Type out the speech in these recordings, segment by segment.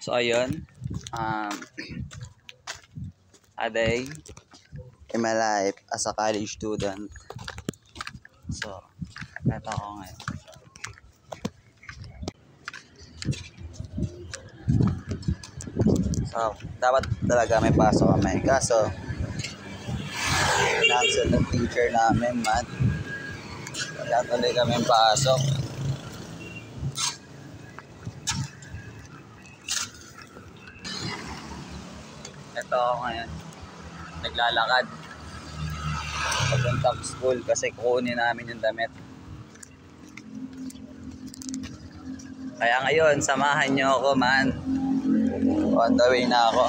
So ayun, a day in my life as a college student. So, eto ako ngayon. So, dapat talaga may pasok kami. Kaso, cancel ng teacher namin, man. Wala tuloy kami pasok. Ito ako ngayon. Naglalakad. Papuntang school kasi kukunin namin yung damit. Kaya ngayon, samahan nyo ako, man. On the way na ako.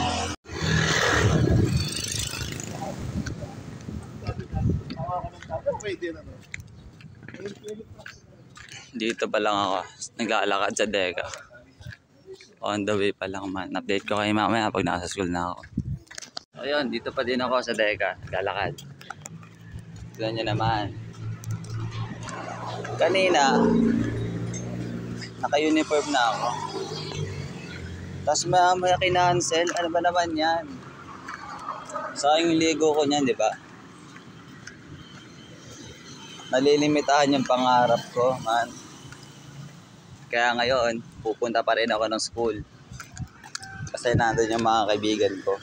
Dito pa lang ako. Naglalakad sa Deka. On the way pa lang, man. Update ko kayo mamaya pag nasa school na ako. Ayun, dito pa din ako sa Deka. Naglalakad. Tignan nyo naman. Kanina, naka-uniform na ako. Tapos maya kinancel. Ano ba naman yan? Sayang yung ligo ko niyan, di ba? Nalilimitahan yung pangarap ko, man. Kaya ngayon, pupunta pa rin ako ng school. Kasi nandun yung mga kaibigan ko.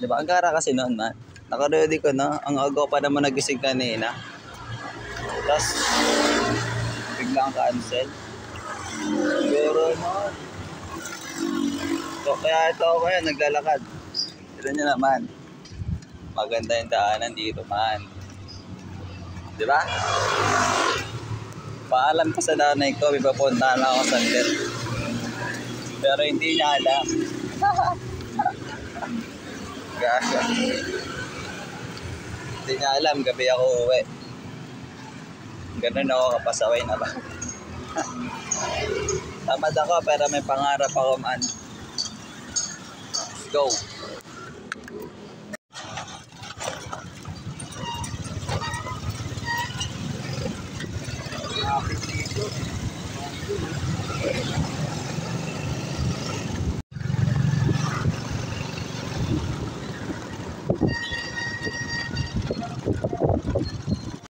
Di ba? Ang gara kasi noon, man. Naka-ready ko na. Ang agaw pa naman nagising kanina. Tapos, biglang cancel. Siguro noon. So, kaya ito ako ngayon, naglalakad. Tignan nyo naman. Maganda yung daanan dito, man. Di ba? Paalam pa sa nanay ko, may papunta na ako sa Sandet. Pero hindi niya alam. Gaga. Hindi niya alam, gabi ako uwi. Ganun ako, kapasaway na ba? Tamad ako, pero may pangarap ako, man. Let's go.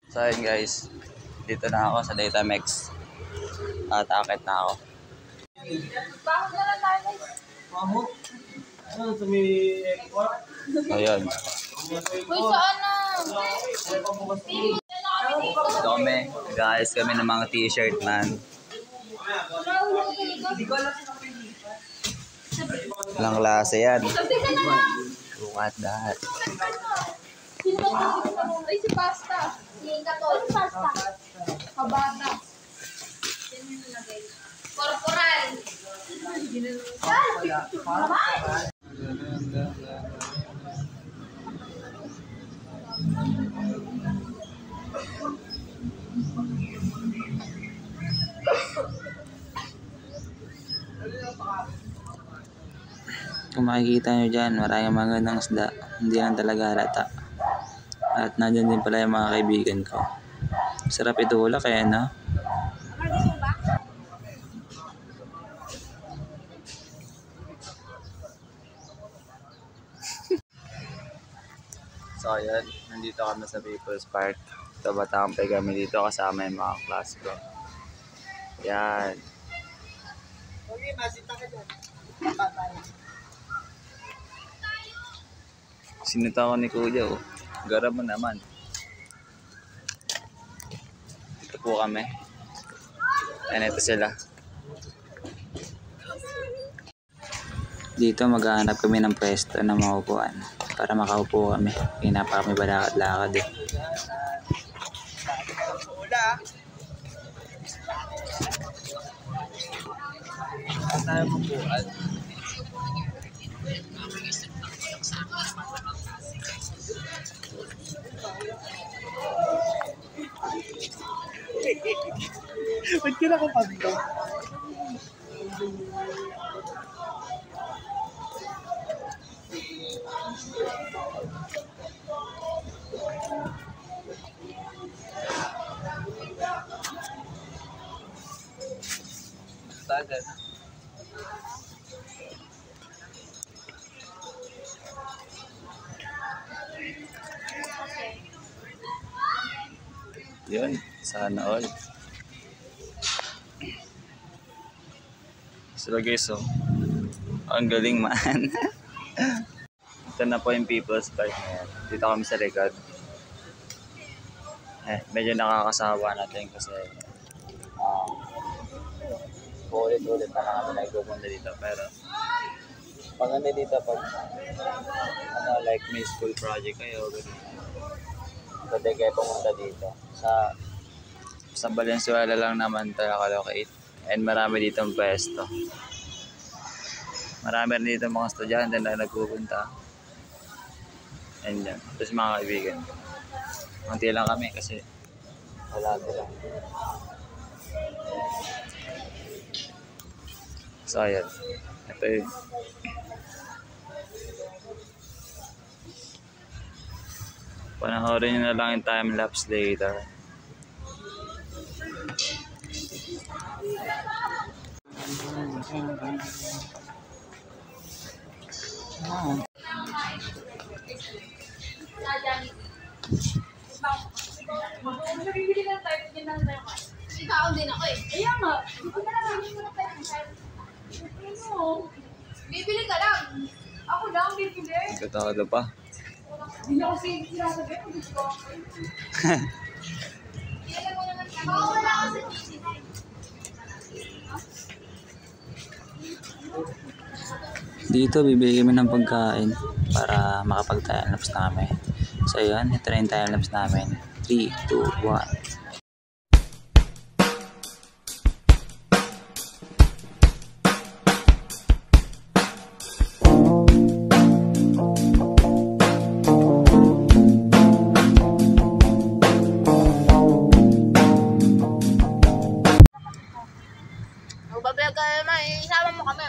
So ayun guys, dito na ako sa Datamex at akit na ako. Bakit na lang tayo guys? Ano sa may airport? Ayun. Uy, saan na? So guys, kami ng mga t-shirt, man. Ilang klase yan. Look at that. Sino ba ito? Ay, si Pasta. Si Katol. Si Pasta. Kabata. Corporal. Kung makikita nyo dyan, maraming magandang isda. Hindi lang talaga halata. At nandyan din pala yung mga kaibigan ko. Sarap itulak kaya no? So ayan, nandito kami sa People's Park. Sa Batampay kami dito kasama yung mga class ko. Yan. Okay, masita ka dyan. Sinita ko ni Kuya, oh. Gara mo naman. Ito po kami. Ayan, ito sila. Dito maghahanap kami ng pwesto na maupuan para makaupo kami. Pinapa kami balakad-lakad eh. Saan tayo mapuan? Ba't ka nakapagdo? Tagal. Yun, sana all. So guys, oh, ang galing man. Ito na po yung People's Park ngayon. Dito kami sa likod. Medyo nakakasawa natin kasi ulit-ulit na kami nagpupunta dito. Pero pag dito, pag like may school project kayo, pwede kayo pumunta dito. Sa Valenzuela lang naman tayo nakalocate. And marami dito ang pwesto. Marami rin dito mga estudyante na nagpupunta. And yan. Tapos mga kaibigan. Kunti lang kami kasi wala sila. So ayan. Ito yun. Panoorin nyo na lang yung time-lapse later. Bibili lang tayo, bibili lang tayo. Ikaw din ako eh. Kaya nga, bibili na lang, bibili na tayo. Bibili ka lang. Ako lang, bibili. Katado pa. Hindi na kasi sinasabi ko, gusto ko. Kailan mo naman kami. Wala ka sa GC9. Dito bibili kami ng pagkain para makapag-time-lapse na kami. So yun, ito na yung time-lapse namin. 3, 2, 1. Magbabayag ka naman, isama mo kami.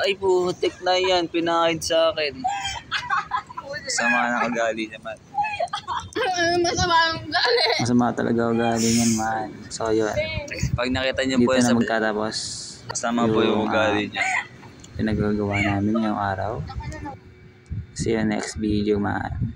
Ay putik na yan, pinahid sa akin. Sama na ugali naman. Masama ang gali. Masama talaga ugali niyan man. So yun, pag nakita niyo po Dito sa na magtatapos. masama po yung ugali niya. Pinagagawa namin yung araw. See you next video, man.